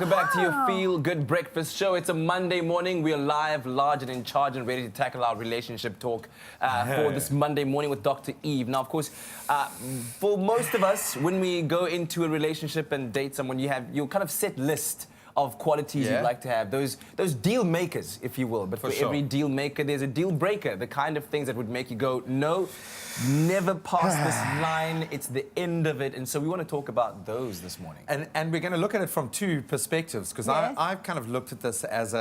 Welcome back to your Feel Good Breakfast Show. It's a Monday morning. We are live, large and in charge and ready to tackle our relationship talk for this Monday morning with Dr. Eve. Now, of course, for most of us, when we go into a relationship and date someone, you'll kind of set list of qualities you'd like to have, those deal makers, if you will. But for every deal maker, there's a deal breaker, the kind of things that would make you go, no, never pass this line, it's the end of it. And so we want to talk about those this morning. And we're going to look at it from two perspectives, because I've kind of looked at this as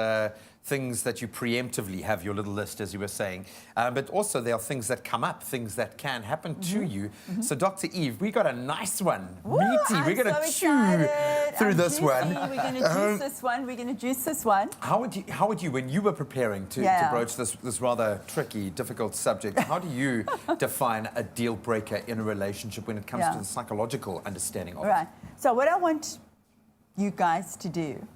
things that you preemptively have your little list, as you were saying, but also there are things that come up, things that can happen to you. So Dr. Eve, we got a nice one, meaty. We're going to chew through this one. We're going to juice this one. We're going to juice this one. How would you, when you were preparing to broach this rather tricky, difficult subject, how do you define a deal breaker in a relationship when it comes to the psychological understanding of it? So what I want you guys to do,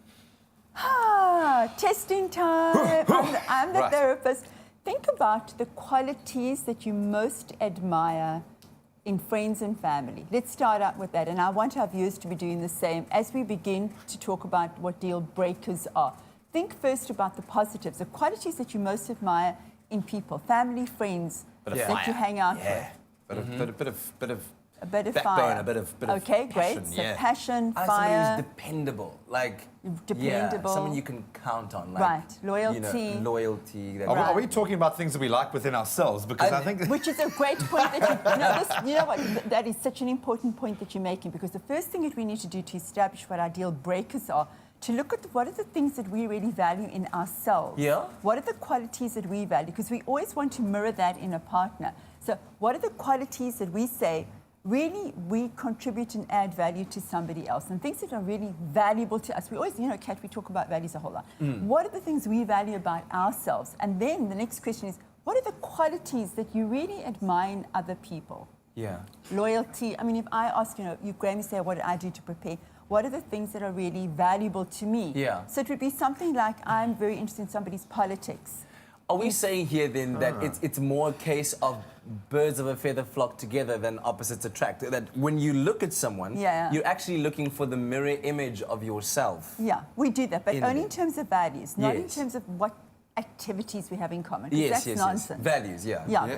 testing time. I'm the therapist. Think about the qualities that you most admire in friends and family. Let's start out with that. And I want our viewers to be doing the same as we begin to talk about what deal breakers are. Think first about the positives, the qualities that you most admire in people, family, friends that you hang out with. A bit of backbone, fire. a bit of okay, passion, great. So passion, fire. Someone who's dependable, dependable. someone you can count on. Loyalty. You know, loyalty. Are we talking about things that we like within ourselves? Because I think... Which is a great point that you know what, that is such an important point that you're making, because the first thing that we need to do to establish what our deal breakers are, to look at what are the things that we really value in ourselves. What are the qualities that we value? Because we always want to mirror that in a partner. So what are the qualities that we say, really, we contribute and add value to somebody else, and things that are really valuable to us. We always, Kat, we talk about values a whole lot. What are the things we value about ourselves? And then the next question is, what are the qualities that you really admire in other people? Loyalty. I mean, if I ask, you Graham, you say, what did I do to prepare? What are the things that are really valuable to me? So it would be something like, I'm very interested in somebody's politics. Are we saying here then that it's more a case of birds of a feather flock together than opposites attract? That when you look at someone, you're actually looking for the mirror image of yourself? Yeah, we do that, but only in terms of values, not in terms of what activities we have in common. That's nonsense. Values,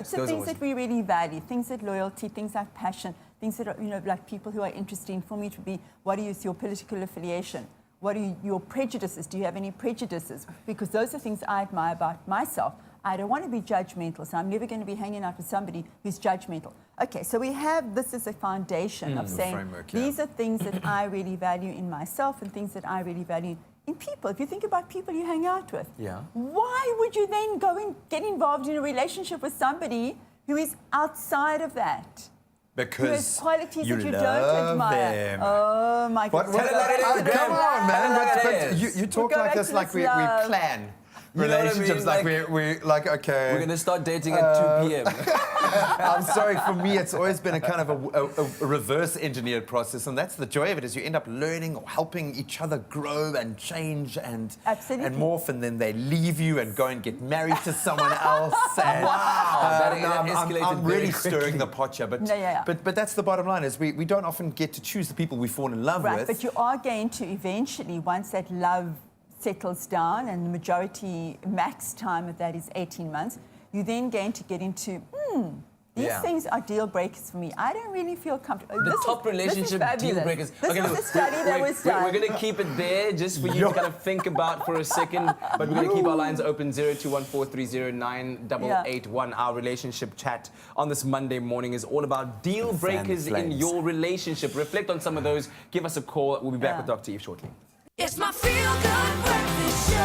so things that we really value, things like loyalty, things like passion, things that are, like people who are interesting. For me, it would be, what is your political affiliation? What are your prejudices? Do you have any prejudices? Because those are things I admire about myself. I don't want to be judgmental, so I'm never going to be hanging out with somebody who's judgmental. Okay, so we have this as a foundation of saying, these are things that I really value in myself and things that I really value in people. If you think about people you hang out with, why would you then go and get involved in a relationship with somebody who is outside of that? Because qualities you that you love don't admire. them. Oh my God! Come on, man! But you talk like this, like we plan relationships, like we're like, okay. We're gonna start dating at 2 p.m. I'm sorry, for me, it's always been a kind of a reverse engineered process, and that's the joy of it, is you end up learning or helping each other grow and change and morph, and then they leave you and go and get married to someone else. And, I'm really stirring the pot here, but that's the bottom line, is we don't often get to choose the people we fall in love with. But you are going to eventually, once that love settles down, and the majority max time of that is 18 months, you're then going to get into, these things are deal breakers for me. I don't really feel comfortable. The top relationship deal breakers. This is a study that was done. We're going to keep it there just for you to kind of think about for a second, but we're going to keep our lines open, 0214309881. Our relationship chat on this Monday morning is all about deal breakers in your relationship. Reflect on some of those. Give us a call. We'll be back with Dr. Eve shortly. It's my Feel Good Breakfast Show.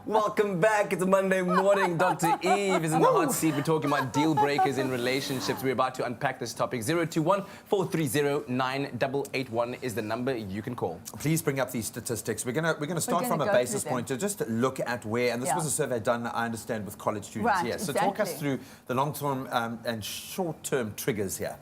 Welcome back. It's a Monday morning. Dr. Eve is in the hot seat. We're talking about deal breakers in relationships. We're about to unpack this topic. 0214309881 is the number you can call. Please bring up these statistics. We're gonna start from a basis point to just look at where, and this was a survey done, I understand, with college students here. So talk us through the long-term and short-term triggers here.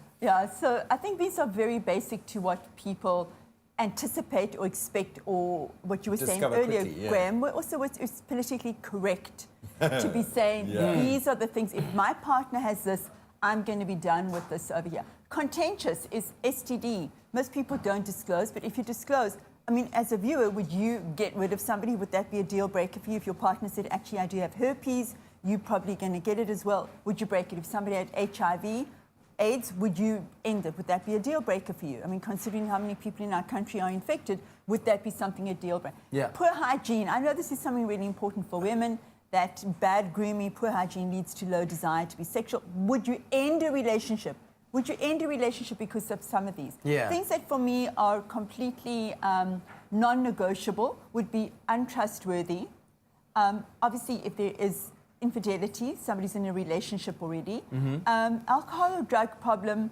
So I think these are very basic to what people anticipate or expect, or what you were saying earlier, Graham. Also, it's politically correct to be saying these are the things. If my partner has this, I'm going to be done with this over here. Contentious is STD. Most people don't disclose, but if you disclose, I mean, as a viewer, would you get rid of somebody? Would that be a deal breaker for you? If your partner said, actually, I do have herpes, you're probably going to get it as well. Would you break it? If somebody had HIV, AIDS, would you end it? Would that be a deal breaker for you? I mean, considering how many people in our country are infected, would that be something a deal breaker? Yeah. Poor hygiene. I know this is something really important for women, that bad grooming, poor hygiene leads to low desire to be sexual. Would you end a relationship? Would you end a relationship because of some of these? Yeah. Things that for me are completely non-negotiable would be untrustworthy. Obviously, if there is infidelity, somebody's in a relationship already. Alcohol or drug problem,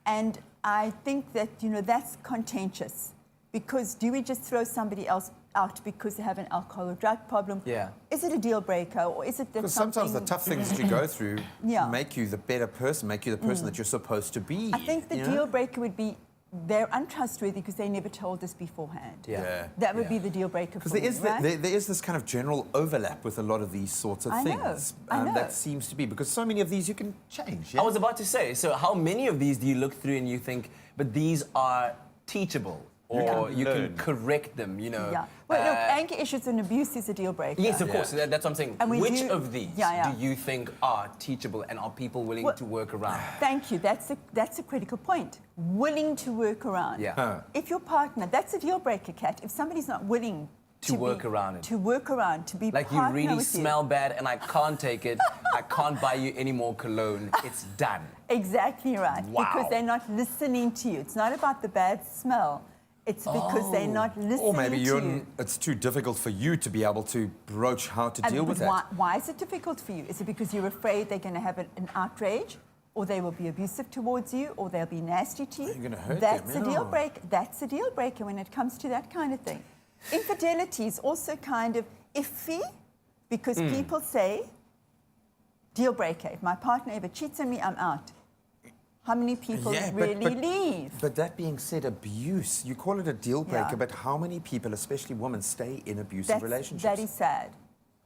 and I think that, that's contentious. Because do we just throw somebody else out because they have an alcohol or drug problem? Yeah. Is it a deal breaker, or is it that Because something... sometimes the tough things that you go through Yeah. make you the better person, make you the person that you're supposed to be. I think the you know? deal breaker would be they're untrustworthy because they never told us beforehand. Yeah. That would be the deal breaker for Because me, right? there is this kind of general overlap with a lot of these sorts of I know, things. I know. That seems to be, because so many of these you can change. Yeah? I was about to say, so how many of these do you look through and you think, but these are teachable, or you can learn. correct them, Yeah. Well, look, anger issues and abuse is a deal breaker. Yes, of course. That's what I'm saying. And we Which do- of these Yeah. do you think are teachable, and are people willing to work around? Thank you. That's a critical point. Willing to work around. Yeah. If your partner, that's a deal breaker, Kat. If somebody's not willing To work around it. To work around, to be Like, you partner really with smell bad and I can't take it. I can't buy you any more cologne. It's done. Exactly right. Wow. Because they're not listening to you. It's not about the bad smell. It's because they're not listening Or maybe to you. it's too difficult for you to be able to broach how to deal with that. Why is it difficult for you? Is it because you're afraid they're going to have an outrage, or they will be abusive towards you, or they'll be nasty to you? You're gonna hurt That's them, a deal yeah. breaker. That's a deal breaker when it comes to that kind of thing. Infidelity is also kind of iffy, because people say, deal breaker. If my partner ever cheats on me, I'm out. How many people really leave? But that being said, abuse, you call it a deal breaker, Yeah. but how many people, especially women, stay in abusive relationships? That is sad.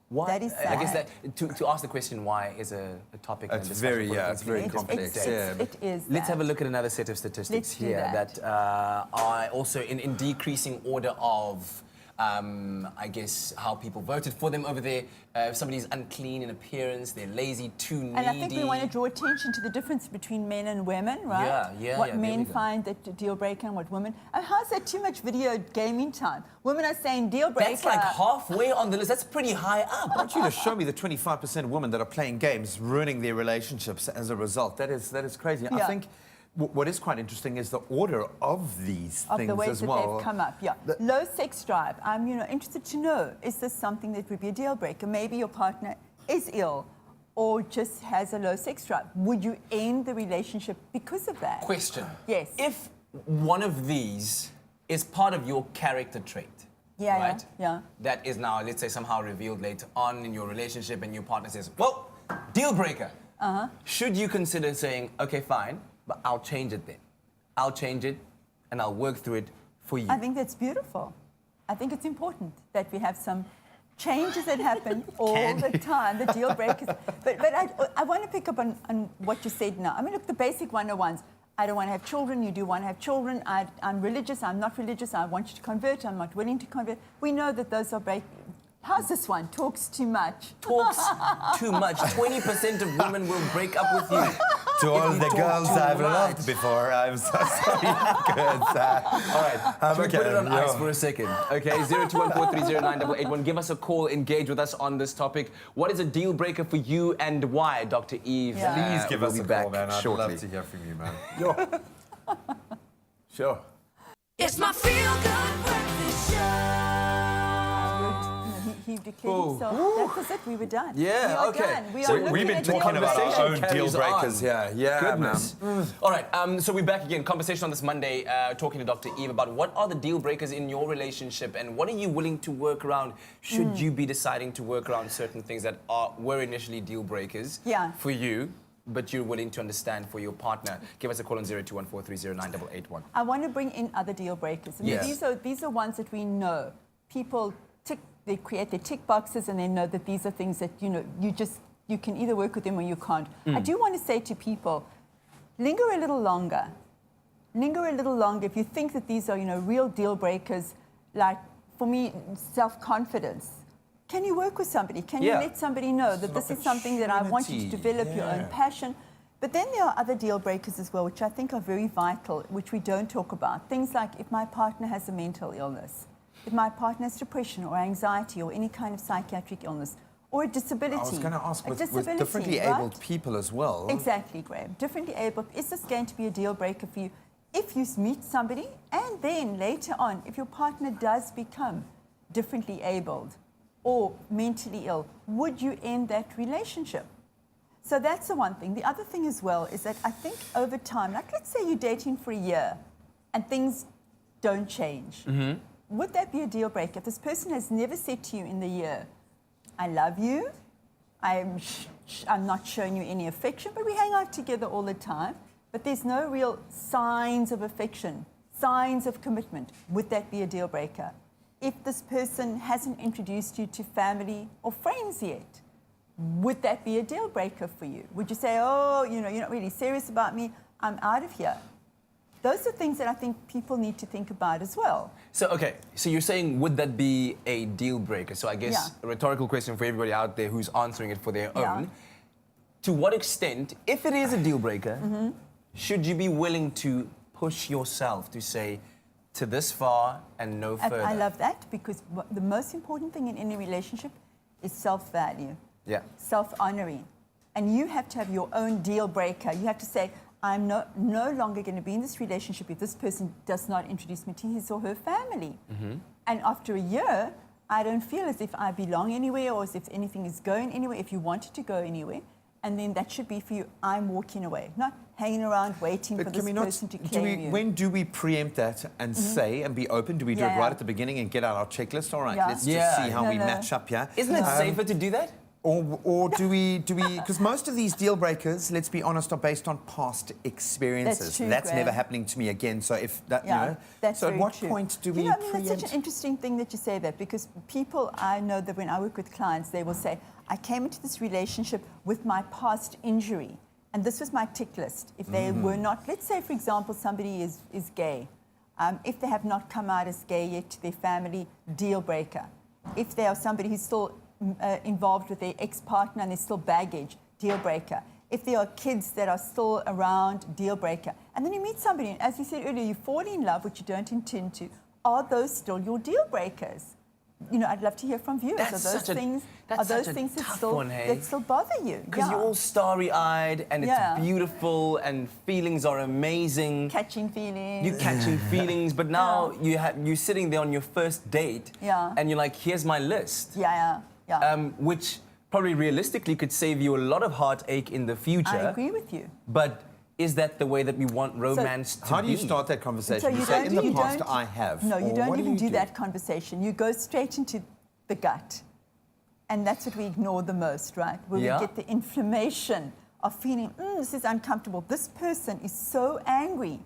Why? That is I guess sad. that to ask the question why is a topic. and a It's discussion very, for a it's very different complex. It's- it is Let's that. have a look at another set of statistics Let's do here that. are also in decreasing order of, I guess, how people voted for them over there. If somebody's unclean in appearance, they're lazy, too needy. And I think we want to draw attention to the difference between men and women, right? What there men we go. find that a deal breaker and what women. And how's that too much video gaming time? Women are saying deal breaker. That's like halfway on the list. That's pretty high up. I want you to show me the 25% of women that are playing games, ruining their relationships as a result. That is crazy. I Yeah. think what is quite interesting is the order of these of things the ways as that well. they've come up, yeah. Low sex drive. I'm, interested to know, is this something that would be a deal breaker? Maybe your partner is ill or just has a low sex drive. Would you end the relationship because of that? Question. Yes. If one of these is part of your character trait, Yeah, right? yeah. That is now, let's say, somehow revealed later on in your relationship, and your partner says, well, deal breaker. Should you consider saying, okay, fine, but I'll change it then. I'll change it and I'll work through it for you. I think that's beautiful. I think it's important that we have some changes that happen all the time, the deal breakers. But I want to pick up on what you said now. I mean, look, the basic 101s. I don't want to have children, you do want to have children. I'm religious, I'm not religious, I want you to convert, I'm not willing to convert. We know that those are How's this one? Talks too much. Talks too much. 20% of women will break up with you. To all you the talk girls too I've much. loved before, I'm so sorry. All right, should we okay, put it on yeah. ice for a second? Okay, 0214309881. Give us a call, engage with us on this topic. What is a deal breaker for you and why, Dr. Eve? Yeah. Please give we'll us be a back call, man. I'd shortly. love to hear from you, man. Sure. It's my feel good breakfast show. He declared himself. That was it. We were done. Yeah, we are okay. Done. We So are looking We've been at talking deal about breakers. our own Conversation deal carries breakers. on. Yeah, yeah, Goodness. man. All right, so we're back again. Conversation on this Monday, talking to Dr. Eve about what are the deal breakers in your relationship and what are you willing to work around should you be deciding to work around certain things that were initially deal breakers for you, but you're willing to understand for your partner. Give us a call on 0214309881. I want to bring in other deal breakers. I mean, Yes. these are ones that we know. People they create their tick boxes and they know that these are things that, you just you can either work with them or you can't. I do want to say to people, linger a little longer. Linger a little longer if you think that these are, real deal breakers. Like, for me, self-confidence. Can you work with somebody? Can you let somebody know that this is something that I want you to develop your own passion? But then there are other deal breakers as well, which I think are very vital, which we don't talk about. Things like if my partner has a mental illness, if my partner has depression or anxiety or any kind of psychiatric illness, or a disability. I was going to ask, with differently right? abled people as well. Exactly, Graham. Differently abled. Is this going to be a deal breaker for you? If you meet somebody, and then later on, if your partner does become differently abled or mentally ill, would you end that relationship? So that's the one thing. The other thing as well is that I think over time, like let's say you're dating for a year and things don't change. Would that be a deal breaker? If this person has never said to you in the year, I love you, I'm not showing you any affection, but we hang out together all the time, but there's no real signs of affection, signs of commitment, would that be a deal breaker? If this person hasn't introduced you to family or friends yet, would that be a deal breaker for you? Would you say, oh, you're not really serious about me, I'm out of here? Those are things that I think people need to think about as well. So, okay, so you're saying, would that be a deal breaker? So I guess a rhetorical question for everybody out there who's answering it for their own. To what extent, if it is a deal breaker, should you be willing to push yourself to say, to this far and no further? I love that, because the most important thing in any relationship is self-value. Yeah. Self-honoring. And you have to have your own deal breaker. You have to say, I'm no longer going to be in this relationship if this person does not introduce me to his or her family. And after a year, I don't feel as if I belong anywhere or as if anything is going anywhere, if you wanted to go anywhere. And then that should be for you, I'm walking away, not hanging around waiting for this person to claim you. When do we preempt that and say and be open? Do we do it right at the beginning and get out our checklist? All right, let's just see how we match up here. Isn't it safer to do that? Or do we, because most of these deal breakers, let's be honest, are based on past experiences. That's true, That's Graham. never happening to me again. So if that, that's so at very what true. point do we That's preempt? such an interesting thing that you say that, because people, I know that when I work with clients, they will say, I came into this relationship with my past injury, and this was my tick list. If they were not, let's say, for example, somebody is gay. If they have not come out as gay yet to their family, deal breaker. If they are somebody who's still involved with their ex-partner and there's still baggage, deal breaker. If there are kids that are still around, deal breaker. And then you meet somebody, and as you said earlier, you fall in love, which you don't intend to. Are those still your deal breakers? I'd love to hear from viewers. That's are those things that still bother you? Because you're all starry-eyed and it's beautiful and feelings are amazing. Catching feelings. You're catching feelings, but now you're sitting there on your first date and you're like, here's my list. Which probably realistically could save you a lot of heartache in the future. I agree with you. But is that the way that we want romance to be? How do you start that conversation? So you say, in the past, I have. No, you don't even do do that conversation. You go straight into the gut. And that's what we ignore the most, right? Where we get the inflammation of feeling, this is uncomfortable. This person is so angry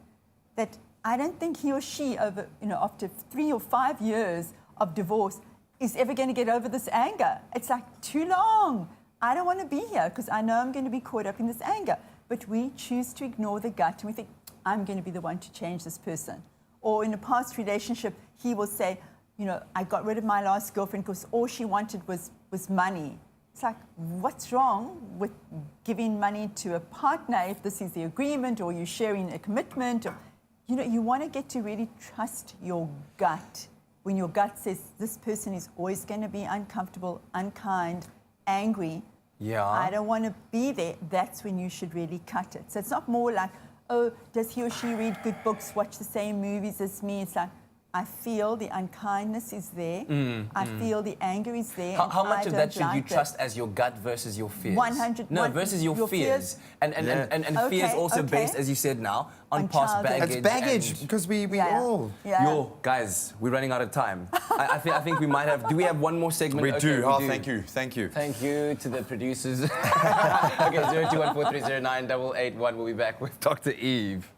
that I don't think he or she, over, after 3 or 5 years of divorce, is ever going to get over this anger. It's like, too long. I don't want to be here because I know I'm going to be caught up in this anger. But we choose to ignore the gut and we think, I'm going to be the one to change this person. Or in a past relationship, he will say, I got rid of my last girlfriend because all she wanted was money. It's like, what's wrong with giving money to a partner if this is the agreement or you're sharing a commitment? Or, you want to get to really trust your gut. When your gut says this person is always going to be uncomfortable, unkind, angry, I don't want to be there, that's when you should really cut it. So it's not more like, oh, does he or she read good books, watch the same movies as me? It's like, I feel the unkindness is there. I feel the anger is there. How much of that should you trust as your gut versus your fears? 100. No, versus your fears. And fears also based, as you said now, on past baggage. It's baggage, because we all... Yo, guys, we're running out of time. I think we might have... Do we have one more segment? We do. We do. Thank you. Thank you to the producers. Okay, 0214309881. We'll be back with Dr. Eve.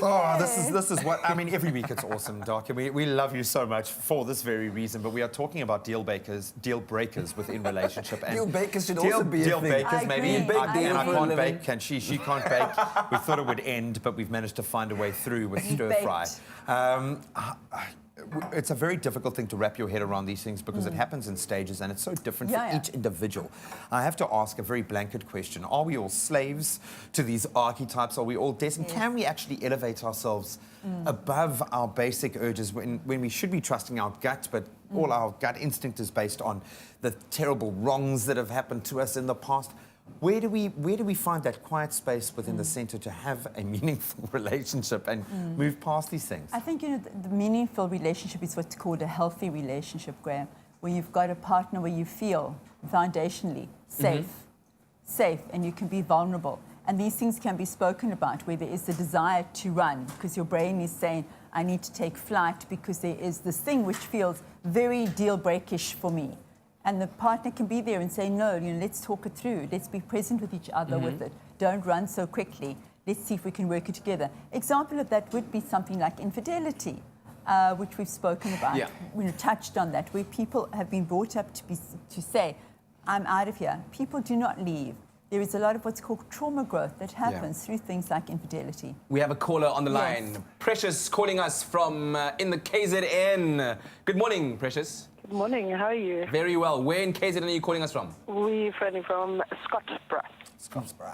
Oh, this is what I mean. Every week it's awesome, Doc. And we love you so much for this very reason. But we are talking about deal breakers within relationship. And deal bakers should also be a deal thing. bakers, maybe. agree. And I for a can't living. bake, and she can't bake. We thought it would end, but we've managed to find a way through with stir fry. It's a very difficult thing to wrap your head around these things because it happens in stages and it's so different for each individual. I have to ask a very blanket question. Are we all slaves to these archetypes? Are we all destined? Can we actually elevate ourselves above our basic urges when we should be trusting our gut, but all our gut instinct is based on the terrible wrongs that have happened to us in the past? Where do we find that quiet space within the centre to have a meaningful relationship and move past these things? I think the meaningful relationship is what's called a healthy relationship, Graham, where you've got a partner where you feel foundationally safe, and you can be vulnerable. And these things can be spoken about where there is the desire to run because your brain is saying, I need to take flight because there is this thing which feels very deal breakish for me. And the partner can be there and say, no, let's talk it through. Let's be present with each other with it. Don't run so quickly. Let's see if we can work it together. Example of that would be something like infidelity, which we've spoken about. Yeah. We touched on that, where people have been brought up to say, I'm out of here. People do not leave. There is a lot of what's called trauma growth that happens through things like infidelity. We have a caller on the line. Precious calling us from in the KZN. Good morning, Precious. Good morning, how are you? Very well. Where in KZN are you calling us from? We're phoning from Scottsboro.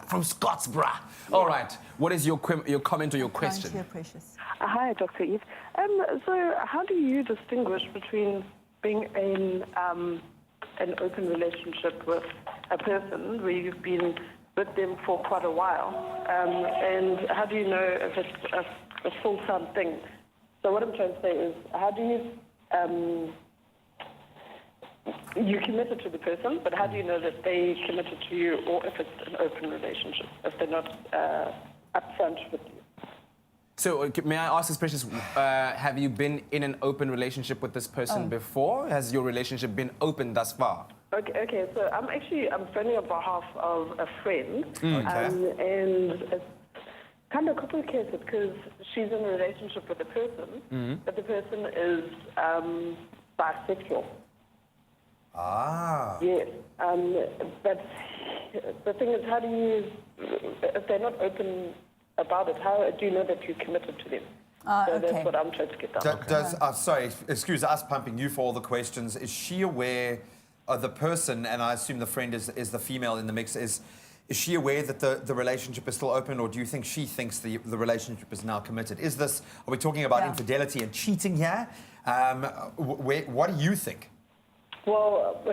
From Scottsboro. All right. What is your comment or your question? Here, Precious. Hi, Dr. Eve. So how do you distinguish between being in an open relationship with a person where you've been with them for quite a while, and how do you know if it's a full-time thing? So what I'm trying to say is, how do you... you committed to the person, but how do you know that they committed to you, or if it's an open relationship, if they're not upfront with you? So, may I ask this, Precious, have you been in an open relationship with this person before? Has your relationship been open thus far? Okay. So I'm phoning on behalf of a friend, and it's kind of complicated because she's in a relationship with a person, but the person is bisexual. Ah. Yes, but the thing is, how do you, if they're not open about it, how do you know that you're committed to them? So that's what I'm trying to get down. Sorry, excuse us pumping you for all the questions. Is she aware of the person, and I assume the friend is the female in the mix, is she aware that the relationship is still open, or do you think she thinks the relationship is now committed? Are we talking about infidelity and cheating here? What do you think? Well,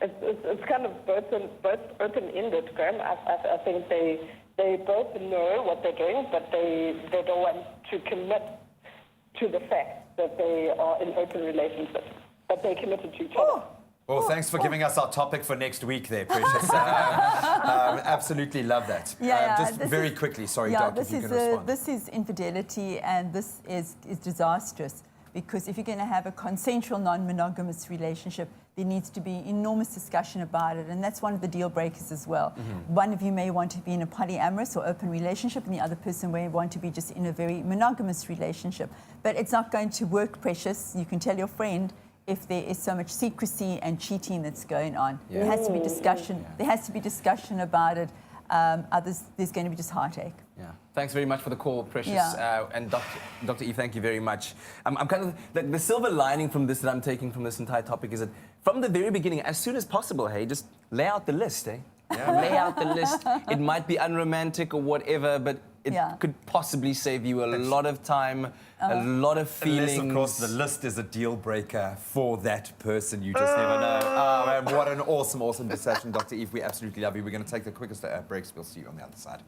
it's kind of both open-ended, Graham. I think they both know what they're doing, but they don't want to commit to the fact that they are in open relationships, but they're committed to each other. Well, thanks for giving us our topic for next week there, Precious. Absolutely love that. Just very quickly, sorry, Doc, if you can respond. This is infidelity, and this is disastrous. Because if you're going to have a consensual, non-monogamous relationship, there needs to be enormous discussion about it, and that's one of the deal breakers as well. One of you may want to be in a polyamorous or open relationship, and the other person may want to be just in a very monogamous relationship. But it's not going to work, Precious. You can tell your friend if there is so much secrecy and cheating that's going on. There has to be discussion. There has to be discussion about it. There's going to be just heartache. Yeah. Thanks very much for the call, Precious. And Dr. Eve, thank you very much. I'm kind of, the silver lining from this that I'm taking from this entire topic is that from the very beginning, as soon as possible, hey, just lay out the list, eh? Yeah. Lay out the list. It might be unromantic or whatever, but it could possibly save you a lot of time, a lot of feelings. Unless, of course, the list is a deal breaker for that person. You just never know. Oh, man, what an awesome discussion, Dr. Eve. We absolutely love you. We're going to take the quickest breaks. We'll see you on the other side.